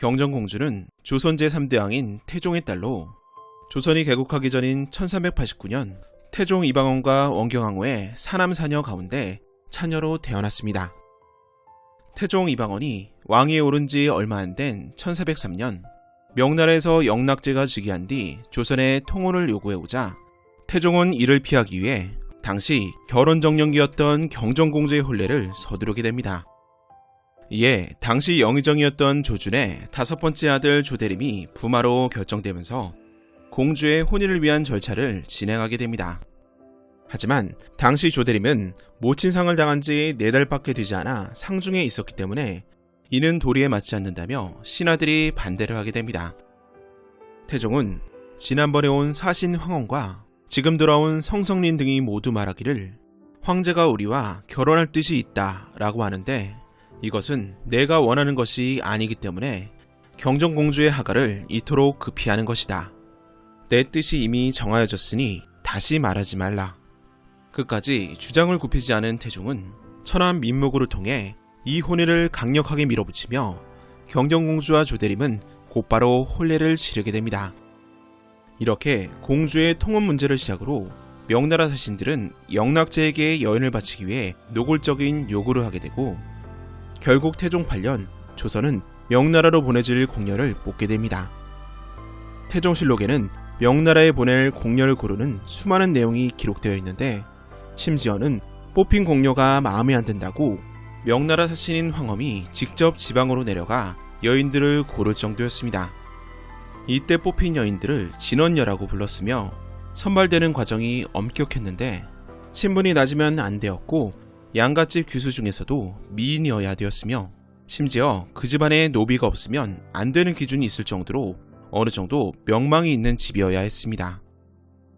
경정공주는 조선 제3대왕인 태종의 딸로 조선이 개국하기 전인 1389년 태종 이방원과 원경항후의 사남사녀 가운데 차녀로 태어났습니다. 태종 이방원이 왕위에 오른 지 얼마 안 된 1403년 명나라에서 영락제가 즉위한 뒤 조선의 통혼을 요구해오자 태종은 이를 피하기 위해 당시 결혼정년기였던 경정공주의 혼례를 서두르게 됩니다. 이에 당시 영의정이었던 조준의 5번째 아들 조대림이 부마로 결정되면서 공주의 혼인을 위한 절차를 진행하게 됩니다. 하지만 당시 조대림은 모친상을 당한 지 4달밖에 되지 않아 상중에 있었기 때문에 이는 도리에 맞지 않는다며 신하들이 반대를 하게 됩니다. 태종은 지난번에 온 사신 황원과 지금 돌아온 성성린 등이 모두 말하기를 황제가 우리와 결혼할 뜻이 있다 라고 하는데 이것은 내가 원하는 것이 아니기 때문에 경정공주의 하가를 이토록 급히 하는 것이다. 내 뜻이 이미 정하여졌으니 다시 말하지 말라. 끝까지 주장을 굽히지 않은 태종은 천안 민무구를 통해 이 혼례를 강력하게 밀어붙이며 경정공주와 조대림은 곧바로 혼례를 치르게 됩니다. 이렇게 공주의 통혼 문제를 시작으로 명나라 사신들은 영락제에게 여인을 바치기 위해 노골적인 요구를 하게 되고 결국 태종 8년 조선은 명나라로 보내질 공녀를 뽑게 됩니다. 태종실록에는 명나라에 보낼 공녀를 고르는 수많은 내용이 기록되어 있는데 심지어는 뽑힌 공녀가 마음에 안 든다고 명나라 사신인 황엄이 직접 지방으로 내려가 여인들을 고를 정도였습니다. 이때 뽑힌 여인들을 진원녀라고 불렀으며 선발되는 과정이 엄격했는데 신분이 낮으면 안 되었고 양갓집 귀수 중에서도 미인이어야 되었으며 심지어 그 집안에 노비가 없으면 안 되는 기준이 있을 정도로 어느 정도 명망이 있는 집이어야 했습니다.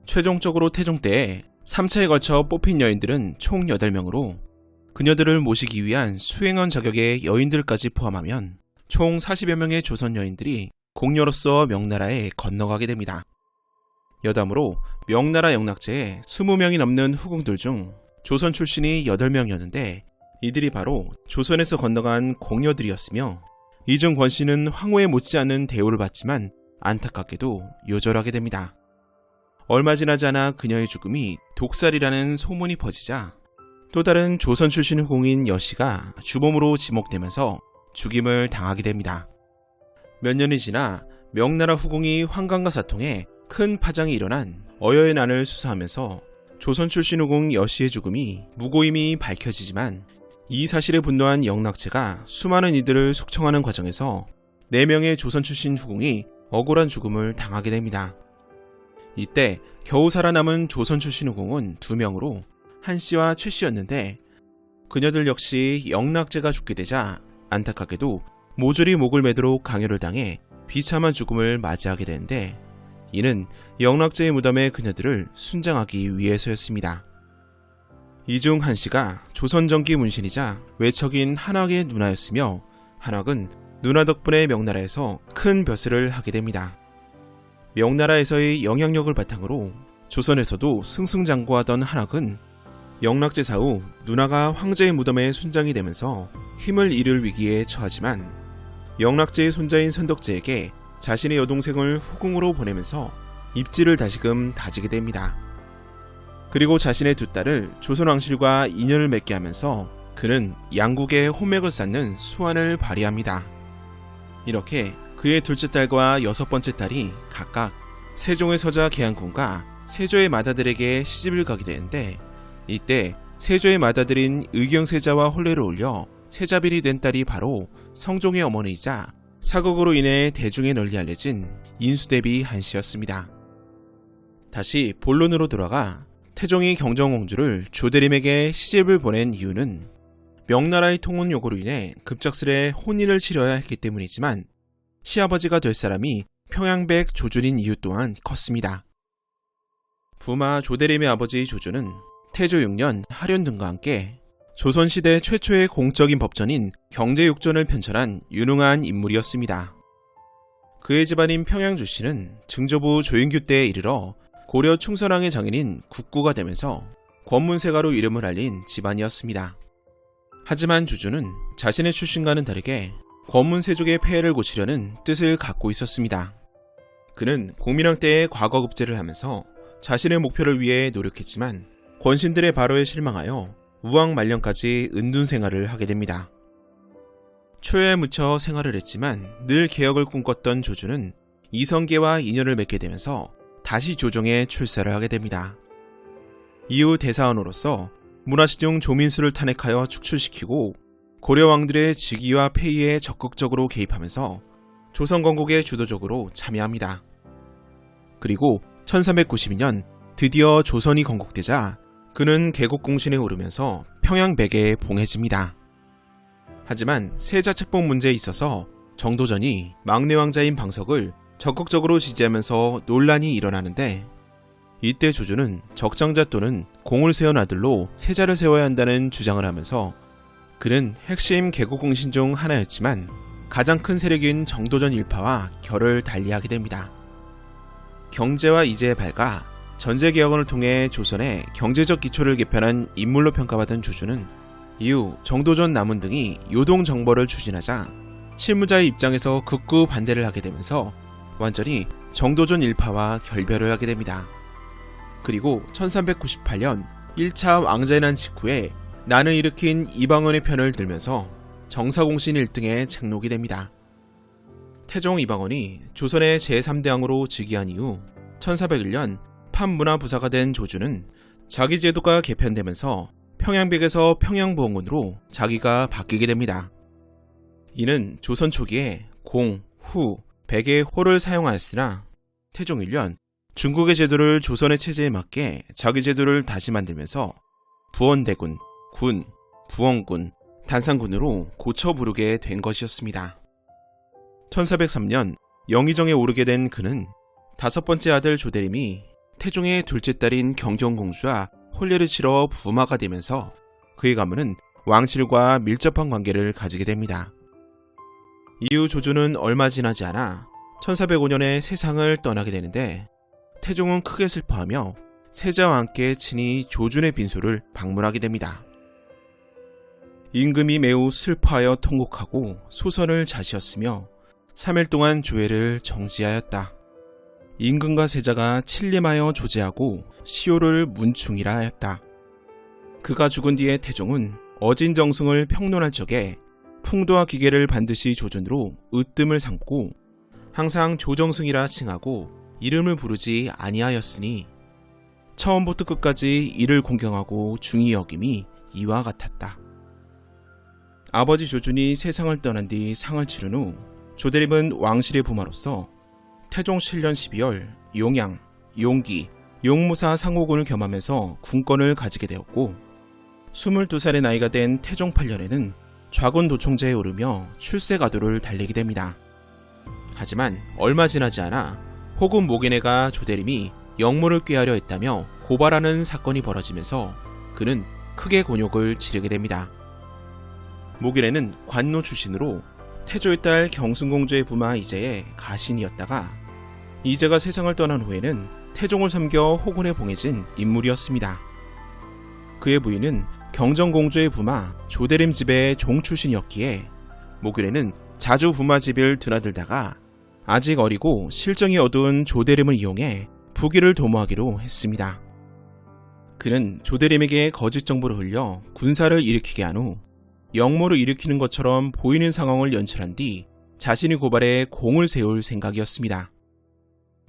최종적으로 태종 때에 3차에 걸쳐 뽑힌 여인들은 총 8명으로 그녀들을 모시기 위한 수행원 자격의 여인들까지 포함하면 총 40여 명의 조선 여인들이 공녀로서 명나라에 건너가게 됩니다. 여담으로 명나라 영락제에 20명이 넘는 후궁들 중 조선 출신이 8명이었는데 이들이 바로 조선에서 건너간 공녀들이었으며 이중 권씨는 황후에 못지않은 대우를 받지만 안타깝게도 요절하게 됩니다. 얼마 지나지 않아 그녀의 죽음이 독살이라는 소문이 퍼지자 또 다른 조선 출신 후궁인 여씨가 주범으로 지목되면서 죽임을 당하게 됩니다. 몇 년이 지나 명나라 후궁이 환관과 사통에 큰 파장이 일어난 어여의 난을 수사하면서 조선 출신 후궁 여씨의 죽음이 무고임이 밝혀지지만 이 사실에 분노한 영락제가 수많은 이들을 숙청하는 과정에서 4명의 조선 출신 후궁이 억울한 죽음을 당하게 됩니다. 이때 겨우 살아남은 조선 출신 후궁은 2명으로 한씨와 최씨였는데 그녀들 역시 영락제가 죽게 되자 안타깝게도 모조리 목을 매도록 강요를 당해 비참한 죽음을 맞이하게 되는데 이는 영락제의 무덤에 그녀들을 순장하기 위해서였습니다. 이 중 한씨가 조선전기 문신이자 외척인 한학의 누나였으며 한학은 누나 덕분에 명나라에서 큰 벼슬을 하게 됩니다. 명나라에서의 영향력을 바탕으로 조선에서도 승승장구하던 한학은 영락제 사후 누나가 황제의 무덤에 순장이 되면서 힘을 잃을 위기에 처하지만 영락제의 손자인 선덕제에게 자신의 여동생을 후궁으로 보내면서 입지를 다시금 다지게 됩니다. 그리고 자신의 2딸을 조선왕실과 인연을 맺게 하면서 그는 양국의 호맥을 쌓는 수완을 발휘합니다. 이렇게 그의 둘째 딸과 6번째 딸이 각각 세종의 서자 계양군과 세조의 맏아들에게 시집을 가게 되는데 이때 세조의 맏아들인 의경세자와 혼례를 올려 세자빌이 된 딸이 바로 성종의 어머니이자 사극으로 인해 대중에 널리 알려진 인수대비 한씨였습니다. 다시 본론으로 돌아가 태종이 경정공주를 조대림에게 시집을 보낸 이유는 명나라의 통혼 요구로 인해 급작스레 혼인을 치러야 했기 때문이지만 시아버지가 될 사람이 평양백 조준인 이유 또한 컸습니다. 부마 조대림의 아버지 조준은 태조 6년 하련 등과 함께 조선시대 최초의 공적인 법전인 경제육전을 편찬한 유능한 인물이었습니다. 그의 집안인 평양조씨는 증조부 조인규 때에 이르러 고려 충선왕의 장인인 국구가 되면서 권문세가로 이름을 알린 집안이었습니다. 하지만 조준은 자신의 출신과는 다르게 권문세족의 폐해를 고치려는 뜻을 갖고 있었습니다. 그는 공민왕 때의 과거급제를 하면서 자신의 목표를 위해 노력했지만 권신들의 발효에 실망하여 우왕 말년까지 은둔 생활을 하게 됩니다. 초여에 묻혀 생활을 했지만 늘 개혁을 꿈꿨던 조주는 이성계와 인연을 맺게 되면서 다시 조정에 출사를 하게 됩니다. 이후 대사원으로서 문화시중 조민수를 탄핵하여 축출시키고 고려왕들의 즉위와 폐위에 적극적으로 개입하면서 조선 건국에 주도적으로 참여합니다. 그리고 1392년 드디어 조선이 건국되자 그는 개국공신에 오르면서 평양백에 봉해집니다. 하지만 세자책봉 문제에 있어서 정도전이 막내 왕자인 방석을 적극적으로 지지하면서 논란이 일어나는데, 이때 조주는 적장자 또는 공을 세운 아들로 세자를 세워야 한다는 주장을 하면서 그는 핵심 개국공신 중 하나였지만 가장 큰 세력인 정도전 일파와 결을 달리하게 됩니다. 경제와 이제의 발가, 전제개혁을 통해 조선의 경제적 기초를 개편한 인물로 평가받은 조주는 이후 정도전 남은 등이 요동정벌을 추진하자 실무자의 입장에서 극구 반대를 하게 되면서 완전히 정도전 일파와 결별을 하게 됩니다. 그리고 1398년 1차 왕자의 난 직후에 난을 일으킨 이방원의 편을 들면서 정사공신 1등에 책록이 됩니다. 태종 이방원이 조선의 제3대왕으로 즉위한 이후 1401년 판문화부사가 된 조주는 자기 제도가 개편되면서 평양백에서 평양부원군으로 자기가 바뀌게 됩니다. 이는 조선 초기에 공, 후, 백의 호를 사용하였으나 태종 1년 중국의 제도를 조선의 체제에 맞게 자기 제도를 다시 만들면서 부원대군, 군, 부원군, 단산군으로 고쳐 부르게 된 것이었습니다. 1403년 영의정에 오르게 된 그는 다섯 번째 아들 조대림이 태종의 둘째 딸인 경정공주와 혼례를 치러 부마가 되면서 그의 가문은 왕실과 밀접한 관계를 가지게 됩니다. 이후 조주는 얼마 지나지 않아 1405년에 세상을 떠나게 되는데, 태종은 크게 슬퍼하며 세자와 함께 친히 조준의 빈소를 방문하게 됩니다. 임금이 매우 슬퍼하여 통곡하고 소선을 자시었으며 3일 동안 조회를 정지하였다. 임금과 세자가 칠림하여 조제하고 시효를 문충이라 하였다. 그가 죽은 뒤에 태종은 어진정승을 평론할 적에 풍도와 기계를 반드시 조준으로 으뜸을 삼고 항상 조정승이라 칭하고 이름을 부르지 아니하였으니 처음부터 끝까지 이를 공경하고 중히 여김이 이와 같았다. 아버지 조준이 세상을 떠난 뒤 상을 치른 후 조대림은 왕실의 부마로서 태종 7년 12월 용양, 용기, 용무사 상호군을 겸하면서 군권을 가지게 되었고 22살의 나이가 된 태종 8년에는 좌군 도총제에 오르며 출세가도를 달리게 됩니다. 하지만 얼마 지나지 않아 호군 모기네가 조대림이 영모를 꾀하려 했다며 고발하는 사건이 벌어지면서 그는 크게 곤욕을 치르게 됩니다. 모기네는 관노 출신으로 태조의 딸 경순공주의 부마 이제의 가신이었다가 이제가 세상을 떠난 후에는 태종을 섬겨 호군에 봉해진 인물이었습니다. 그의 부인은 경정공주의 부마 조대림 집의 종 출신이었기에 모기네는 자주 부마 집을 드나들다가 아직 어리고 실정이 어두운 조대림을 이용해 부귀를 도모하기로 했습니다. 그는 조대림에게 거짓 정보를 흘려 군사를 일으키게 한 후 영모를 일으키는 것처럼 보이는 상황을 연출한 뒤 자신이 고발해 공을 세울 생각이었습니다.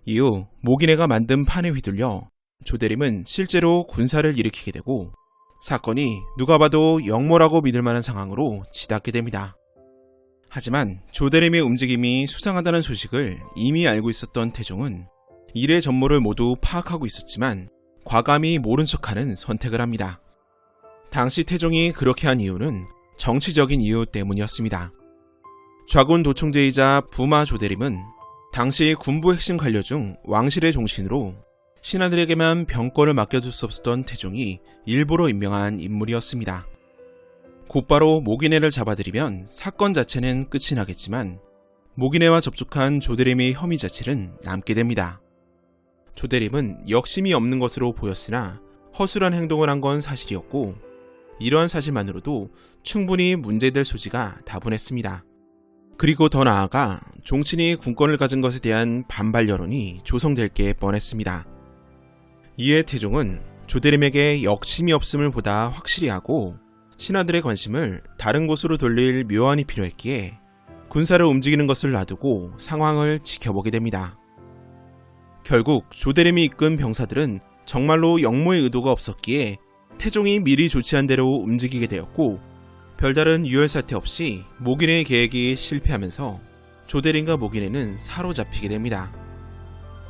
이후 모기네가 만든 판에 휘둘려 조대림은 실제로 군사를 일으키게 되고 사건이 누가 봐도 영모라고 믿을 만한 상황으로 치닫게 됩니다. 하지만 조대림의 움직임이 수상하다는 소식을 이미 알고 있었던 태종은 일의 전모를 모두 파악하고 있었지만 과감히 모른 척하는 선택을 합니다. 당시 태종이 그렇게 한 이유는 정치적인 이유 때문이었습니다. 좌군 도총제이자 부마 조대림은 당시 군부 핵심 관료 중 왕실의 종신으로 신하들에게만 병권을 맡겨둘 수 없었던 태종이 일부러 임명한 인물이었습니다. 곧바로 모기네를 잡아들이면 사건 자체는 끝이 나겠지만 모기네와 접촉한 조대림의 혐의 자체는 남게 됩니다. 조대림은 역심이 없는 것으로 보였으나 허술한 행동을 한 건 사실이었고 이러한 사실만으로도 충분히 문제될 소지가 다분했습니다. 그리고 더 나아가 종친이 군권을 가진 것에 대한 반발 여론이 조성될 게 뻔했습니다. 이에 태종은 조대림에게 역심이 없음을 보다 확실히 하고 신하들의 관심을 다른 곳으로 돌릴 묘안이 필요했기에 군사를 움직이는 것을 놔두고 상황을 지켜보게 됩니다. 결국 조대림이 이끈 병사들은 정말로 역모의 의도가 없었기에 태종이 미리 조치한 대로 움직이게 되었고 별다른 유혈사태 없이 모기내의 계획이 실패하면서 조대림과 모기내는 사로잡히게 됩니다.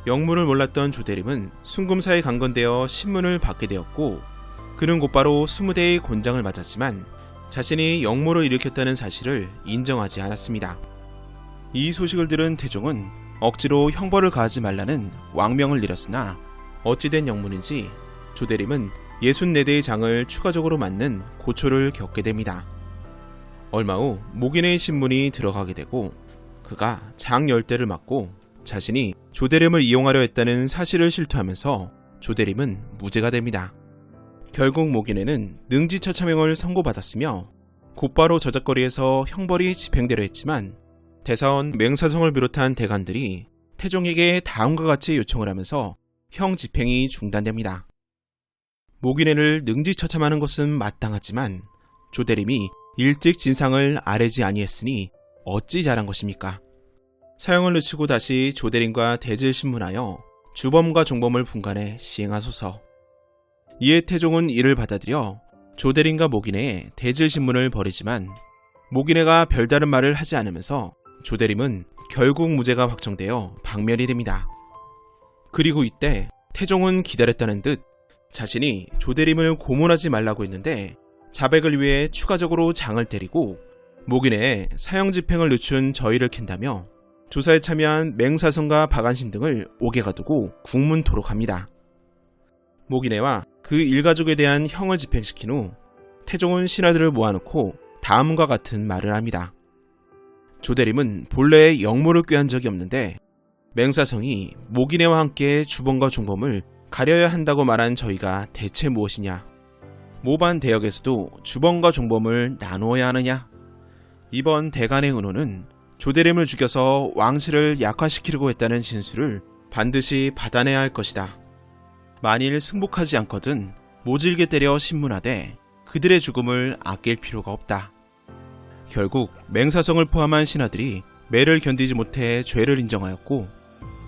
역무를 몰랐던 조대림은 순금사에 강건되어 신문을 받게 되었고 그는 곧바로 20대의 곤장을 맞았지만 자신이 역모를 일으켰다는 사실을 인정하지 않았습니다. 이 소식을 들은 태종은 억지로 형벌을 가하지 말라는 왕명을 내렸으나 어찌된 역문인지 조대림은 64대의 장을 추가적으로 맞는 고초를 겪게 됩니다. 얼마 후 모기내의 신문이 들어가게 되고 그가 장 10대를 맞고 자신이 조대림을 이용하려 했다는 사실을 실토하면서 조대림은 무죄가 됩니다. 결국 모기내는 능지처참형을 선고받았으며 곧바로 저작거리에서 형벌이 집행되려 했지만 대사원 맹사성을 비롯한 대관들이 태종에게 다음과 같이 요청을 하면서 형 집행이 중단됩니다. 모기내를 능지처참하는 것은 마땅하지만 조대림이 일찍 진상을 아뢰지 아니했으니 어찌 잘한 것입니까? 사형을 늦추고 다시 조대림과 대질 신문하여 주범과 종범을 분간해 시행하소서. 이에 태종은 이를 받아들여 조대림과 모기내에 대질 신문을 벌이지만 모기내가 별다른 말을 하지 않으면서 조대림은 결국 무죄가 확정되어 박멸이 됩니다. 그리고 이때 태종은 기다렸다는 듯 자신이 조대림을 고문하지 말라고 했는데 자백을 위해 추가적으로 장을 때리고 모기내에 사형 집행을 늦춘 저희를 캔다며 조사에 참여한 맹사성과 박안신 등을 옥에 가두고 국문토록 합니다. 모기내와 그 일가족에 대한 형을 집행시킨 후 태종은 신하들을 모아놓고 다음과 같은 말을 합니다. 조대림은 본래 역모를 꾀한 적이 없는데 맹사성이 모기내와 함께 주범과 종범을 가려야 한다고 말한 저희가 대체 무엇이냐? 모반 대역에서도 주범과 종범을 나누어야 하느냐? 이번 대간의 은호는 조대림을 죽여서 왕실을 약화시키려고 했다는 진술을 반드시 받아내야 할 것이다. 만일 승복하지 않거든 모질게 때려 신문하되 그들의 죽음을 아낄 필요가 없다. 결국 맹사성을 포함한 신하들이 매를 견디지 못해 죄를 인정하였고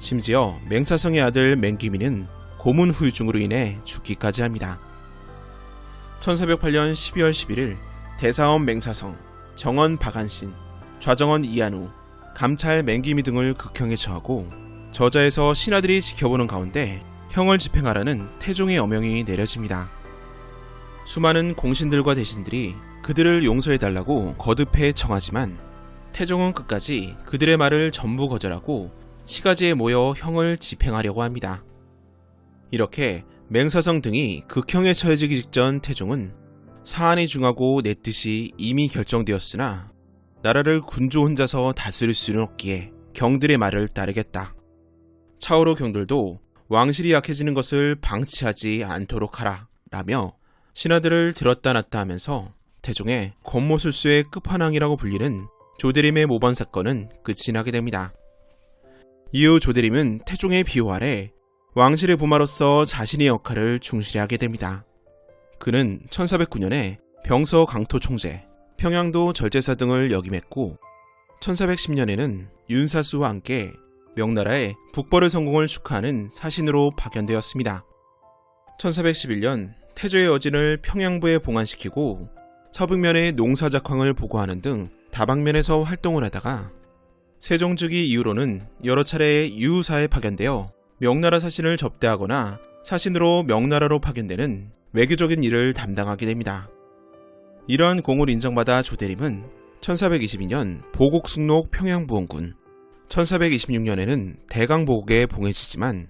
심지어 맹사성의 아들 맹기민은 고문 후유증으로 인해 죽기까지 합니다. 1408년 12월 11일 대사원 맹사성, 정원 박안신, 좌정원 이한우, 감찰 맹기미 등을 극형에 처하고 저자에서 신하들이 지켜보는 가운데 형을 집행하라는 태종의 어명이 내려집니다. 수많은 공신들과 대신들이 그들을 용서해달라고 거듭해 청하지만 태종은 끝까지 그들의 말을 전부 거절하고 시가지에 모여 형을 집행하려고 합니다. 이렇게 맹사성 등이 극형에 처해지기 직전 태종은 사안이 중하고 내 뜻이 이미 결정되었으나 나라를 군주 혼자서 다스릴 수는 없기에 경들의 말을 따르겠다. 차오로 경들도 왕실이 약해지는 것을 방치하지 않도록 하라 라며 신하들을 들었다 놨다 하면서 태종의 권모술수의 끝판왕이라고 불리는 조대림의 모반 사건은 끝이 나게 됩니다. 이후 조대림은 태종의 비호 아래 왕실의 부마로서 자신의 역할을 충실히 하게 됩니다. 그는 1409년에 병서 강토 총재, 평양도 절제사 등을 역임했고 1410년에는 윤사수와 함께 명나라의 북벌의 성공을 축하하는 사신으로 파견되었습니다. 1411년 태조의 여진을 평양부에 봉안시키고 서북면의 농사작황을 보고하는 등 다방면에서 활동을 하다가 세종즉위 이후로는 여러 차례 유사에 파견되어 명나라 사신을 접대하거나 사신으로 명나라로 파견되는 외교적인 일을 담당하게 됩니다. 이러한 공을 인정받아 조대림은 1422년 보곡숙록 평양부원군, 1426년에는 대강보곡에 봉해지지만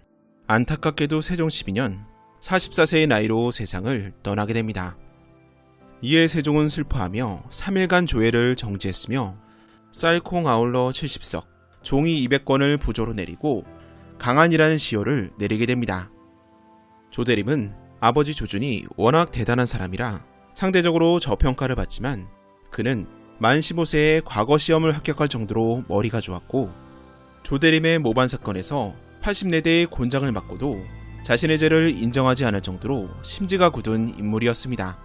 안타깝게도 세종 12년 44세의 나이로 세상을 떠나게 됩니다. 이에 세종은 슬퍼하며 3일간 조회를 정지했으며 쌀콩 아울러 70석, 종이 200권을 부조로 내리고 강한이라는 시효를 내리게 됩니다. 조대림은 아버지 조준이 워낙 대단한 사람이라 상대적으로 저평가를 받지만 그는 만 15세에 과거 시험을 합격할 정도로 머리가 좋았고, 조대림의 모반 사건에서 80내대의 곤장을 맞고도 자신의 죄를 인정하지 않을 정도로 심지가 굳은 인물이었습니다.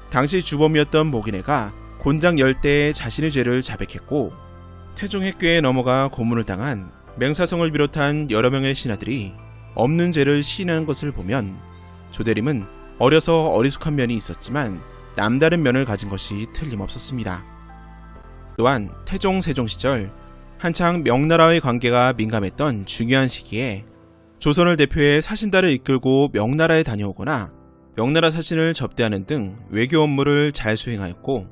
당시 주범이었던 모기네가 곤장 10대에 자신의 죄를 자백했고, 태종핵교에 넘어가 고문을 당한 맹사성을 비롯한 여러 명의 신하들이 없는 죄를 시인하는 것을 보면 조대림은 어려서 어리숙한 면이 있었지만 남다른 면을 가진 것이 틀림없었습니다. 또한 태종, 세종 시절 한창 명나라의 관계가 민감했던 중요한 시기에 조선을 대표해 사신단을 이끌고 명나라에 다녀오거나 명나라 사신을 접대하는 등 외교 업무를 잘 수행하였고,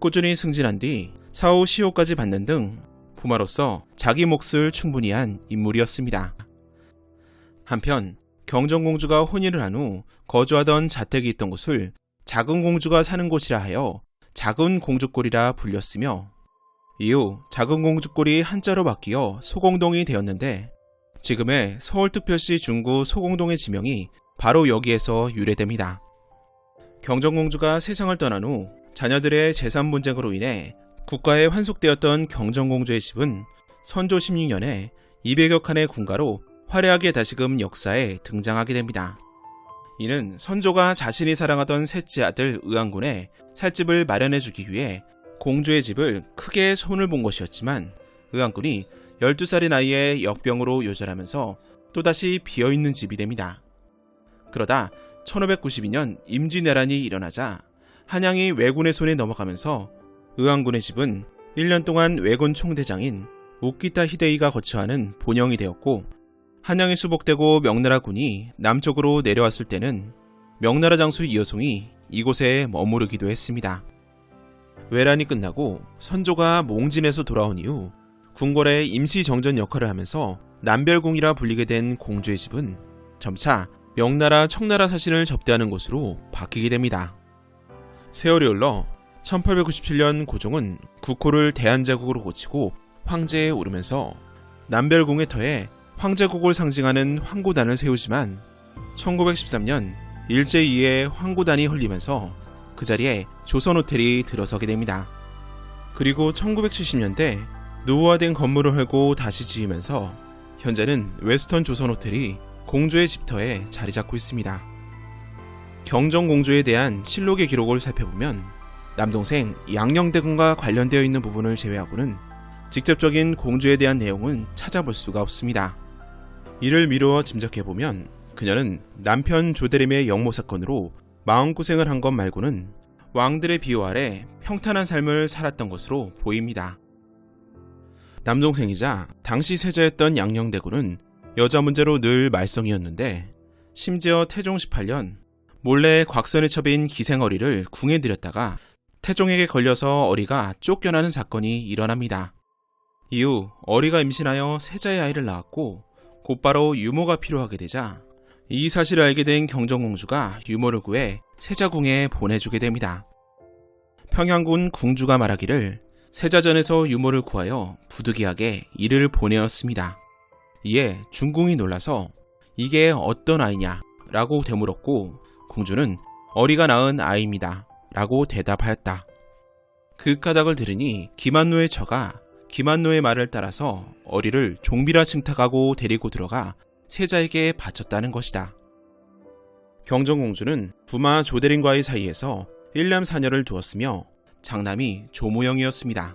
꾸준히 승진한 뒤 사후 시호까지 받는 등 부마로서 자기 몫을 충분히 한 인물이었습니다. 한편 경정공주가 혼인을 한 후 거주하던 자택이 있던 곳을 작은 공주가 사는 곳이라 하여 작은 공주골이라 불렸으며, 이후 작은 공주골이 한자로 바뀌어 소공동이 되었는데, 지금의 서울특별시 중구 소공동의 지명이 바로 여기에서 유래됩니다. 경정공주가 세상을 떠난 후 자녀들의 재산 분쟁으로 인해 국가에 환속되었던 경정공주의 집은 선조 16년에 200여 칸의 군가로 화려하게 다시금 역사에 등장하게 됩니다. 이는 선조가 자신이 사랑하던 셋째 아들 의왕군에 살집을 마련해주기 위해 공주의 집을 크게 손을 본 것이었지만, 의왕군이 12살의 나이에 역병으로 요절하면서 또다시 비어있는 집이 됩니다. 그러다 1592년 임진왜란이 일어나자 한양이 왜군의 손에 넘어가면서 의왕군의 집은 1년 동안 왜군 총대장인 우키타 히데이가 거처하는 본영이 되었고, 한양이 수복되고 명나라군이 남쪽으로 내려왔을 때는 명나라 장수 이여송이 이곳에 머무르기도 했습니다. 왜란이 끝나고 선조가 몽진에서 돌아온 이후 궁궐의 임시정전 역할을 하면서 남별궁이라 불리게 된 공주의 집은 점차 명나라 청나라 사신을 접대하는 곳으로 바뀌게 됩니다. 세월이 흘러 1897년 고종은 국호를 대한제국으로 고치고 황제에 오르면서 남별궁의 터에 황제국을 상징하는 황구단을 세우지만, 1913년 일제 이후에 황구단이 헐리면서 그 자리에 조선호텔이 들어서게 됩니다. 그리고 1970년대 노후화된 건물을 헐고 다시 지으면서 현재는 웨스턴 조선호텔이 공주의 집터에 자리 잡고 있습니다. 경정공주에 대한 실록의 기록을 살펴보면 남동생 양녕대군과 관련되어 있는 부분을 제외하고는 직접적인 공주에 대한 내용은 찾아볼 수가 없습니다. 이를 미루어 짐작해보면 그녀는 남편 조대림의 영모 사건으로 마음고생을 한 것 말고는 왕들의 비호 아래 평탄한 삶을 살았던 것으로 보입니다. 남동생이자 당시 세자였던 양녕대군은 여자 문제로 늘 말썽이었는데, 심지어 태종 18년 몰래 곽선의 첩인 기생어리를 궁에 들였다가 태종에게 걸려서 어리가 쫓겨나는 사건이 일어납니다. 이후 어리가 임신하여 세자의 아이를 낳았고 곧바로 유모가 필요하게 되자 이 사실을 알게 된 경정공주가 유모를 구해 세자궁에 보내주게 됩니다. 평양군 궁주가 말하기를 세자전에서 유모를 구하여 부득이하게 이를 보내었습니다. 이에 중궁이 놀라서 이게 어떤 아이냐 라고 되물었고, 공주는 어리가 낳은 아이입니다 라고 대답하였다. 그 까닭을 들으니 김한노의 처가 김한노의 말을 따라서 어리를 종비라 칭탁하고 데리고 들어가 세자에게 바쳤다는 것이다. 경정공주는 부마 조대림과의 사이에서 1남 4녀를 두었으며 장남이 조무영이었습니다.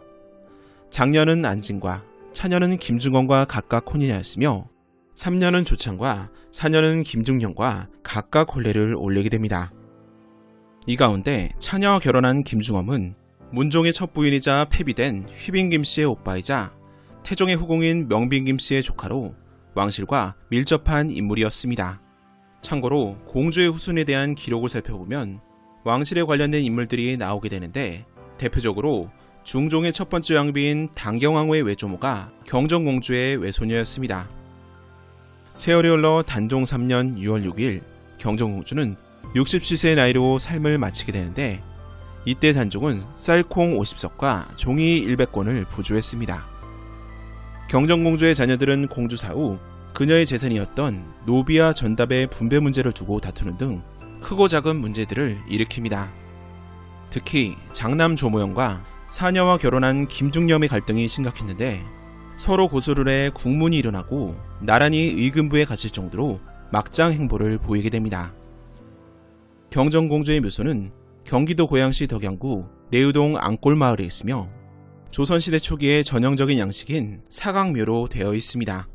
장녀는 안진과 차녀는 김중건과 각각 혼인하였으며 3년은 조창과 4년은 김중령과 각각 혼례를 올리게 됩니다. 이 가운데 차녀와 결혼한 김중엄은 문종의 첫 부인이자 폐비된 휘빈 김씨의 오빠이자 태종의 후궁인 명빈 김씨의 조카로 왕실과 밀접한 인물이었습니다. 참고로 공주의 후손에 대한 기록을 살펴보면 왕실에 관련된 인물들이 나오게 되는데, 대표적으로 중종의 첫 번째 왕비인 당경왕후의 외조모가 경정공주의 외손녀였습니다. 세월이 흘러 단종 3년 6월 6일 경정공주는 67세의 나이로 삶을 마치게 되는데, 이때 단종은 쌀콩 50석과 종이 100권을 부조했습니다. 경정공주의 자녀들은 공주사 후 그녀의 재산이었던 노비와 전답의 분배 문제를 두고 다투는 등 크고 작은 문제들을 일으킵니다. 특히 장남 조모영과 사녀와 결혼한 김중렴의 갈등이 심각했는데 서로 고소를 해 국문이 일어나고 나란히 의금부에 갇힐 정도로 막장 행보를 보이게 됩니다. 경정공주의 묘소는 경기도 고양시 덕양구 내우동 앙골마을에 있으며 조선시대 초기의 전형적인 양식인 사각묘로 되어 있습니다.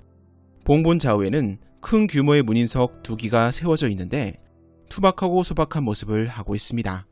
봉본 좌우에는 큰 규모의 문인석 2기가 세워져 있는데 투박하고 소박한 모습을 하고 있습니다.